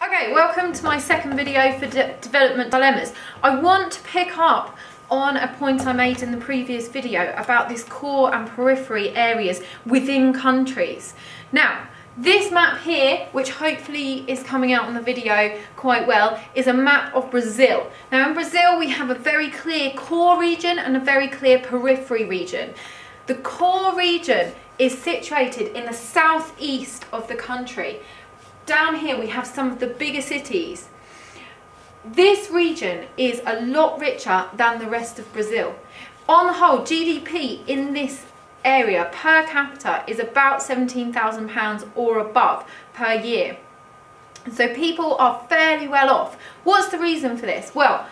Okay, welcome to my second video for development dilemmas. I want to pick up on a point I made in the previous video about this core and periphery areas within countries. Now, this map here, which hopefully is coming out on the video quite well, is a map of Brazil. Now in Brazil we have a very clear core region and a very clear periphery region. The core region is situated in the southeast of the country. Down here we have some of the bigger cities. This region is a lot richer than the rest of Brazil. On the whole, GDP in this area per capita is about £17,000 or above per year. So people are fairly well off. What's the reason for this? Well,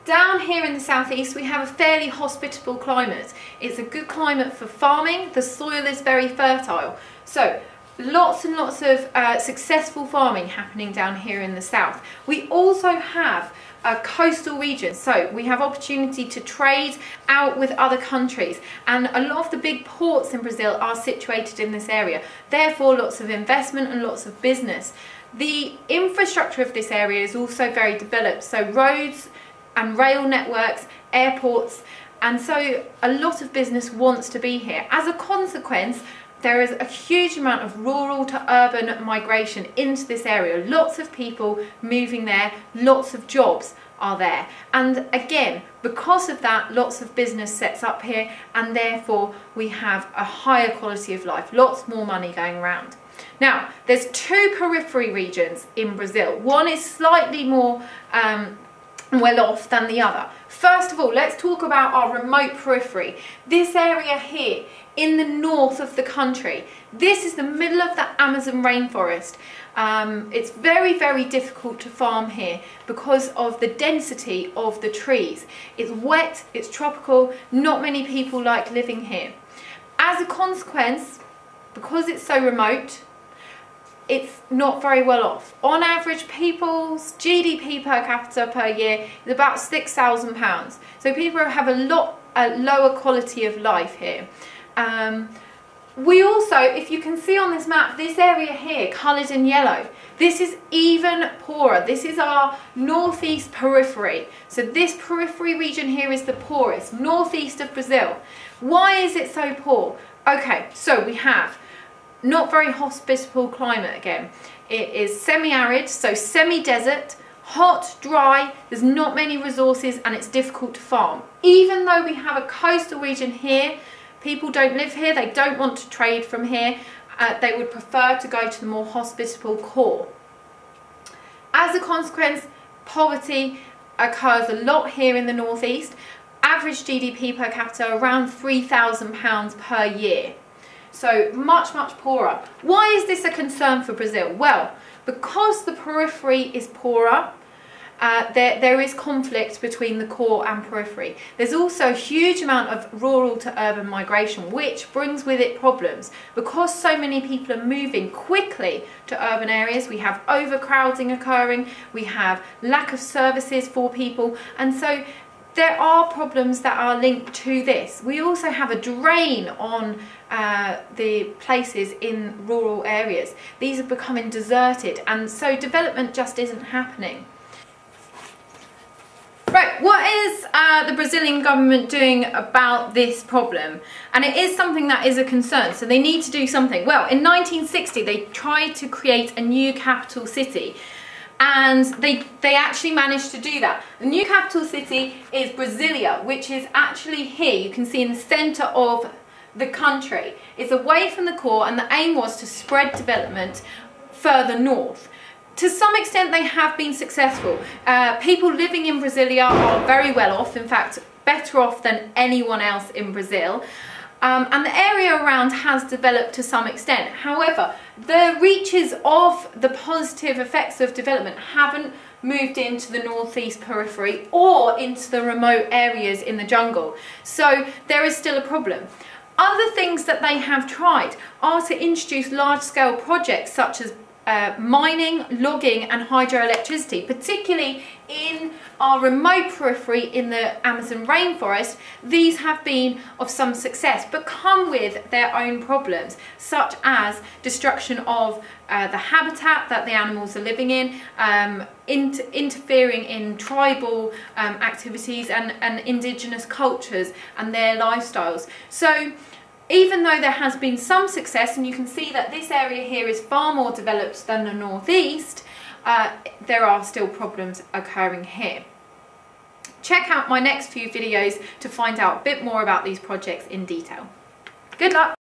down here in the southeast we have a fairly hospitable climate. It's a good climate for farming. The soil is very fertile. So lots and lots of successful farming happening down here in the south. We also have a coastal region, so we have opportunity to trade out with other countries, and a lot of the big ports in Brazil are situated in this area. Therefore, lots of investment and lots of business. The infrastructure of this area is also very developed, so roads and rail networks, airports, and so a lot of business wants to be here. As a consequence, there is a huge amount of rural to urban migration into this area. Lots of people moving there, lots of jobs are there. And again, because of that, lots of business sets up here, and therefore we have a higher quality of life, lots more money going around. Now, there's two periphery regions in Brazil. One is slightly more well off than the other. First of all, let's talk about our remote periphery. This area here in the north of the country, this is the middle of the Amazon rainforest. It's very, very difficult to farm here because of the density of the trees. It's wet, it's tropical, not many people like living here. As a consequence, because it's so remote, it's not very well off. On average, people's GDP per capita per year is about £6,000. So people have a lower quality of life here. We also, if you can see on this map, this area here, coloured in yellow, this is even poorer. This is our northeast periphery. So this periphery region here is the poorest, northeast of Brazil. Why is it so poor? Okay, so we have not very hospitable climate again. It is semi-arid, so semi-desert, hot, dry, there's not many resources, and it's difficult to farm. Even though we have a coastal region here, people don't live here, they don't want to trade from here, they would prefer to go to the more hospitable core. As a consequence, poverty occurs a lot here in the northeast. Average GDP per capita around £3,000 per year. So much, much poorer. Why is this a concern for Brazil? Well, because the periphery is poorer, there is conflict between the core and periphery. There's also a huge amount of rural to urban migration, which brings with it problems. Because so many people are moving quickly to urban areas, we have overcrowding occurring, we have lack of services for people, and so there are problems that are linked to this. We also have a drain on the places in rural areas. These are becoming deserted, and so development just isn't happening. Right, what is the Brazilian government doing about this problem? And it is something that is a concern, so they need to do something. Well, in 1960 they tried to create a new capital city, and they actually managed to do that. The new capital city is Brasilia, which is actually here, you can see in the centre of the country. It's away from the core, and the aim was to spread development further north. To some extent they have been successful. People living in Brasilia are very well off, in fact better off than anyone else in Brazil. And the area around has developed to some extent. However, the reaches of the positive effects of development haven't moved into the northeast periphery or into the remote areas in the jungle. So there is still a problem. Other things that they have tried are to introduce large-scale projects such as mining, logging and hydroelectricity, particularly in our remote periphery in the Amazon rainforest. These have been of some success, but come with their own problems, such as destruction of the habitat that the animals are living in, interfering in tribal activities and indigenous cultures and their lifestyles. So even though there has been some success, and you can see that this area here is far more developed than the northeast, there are still problems occurring here. Check out my next few videos to find out a bit more about these projects in detail. Good luck!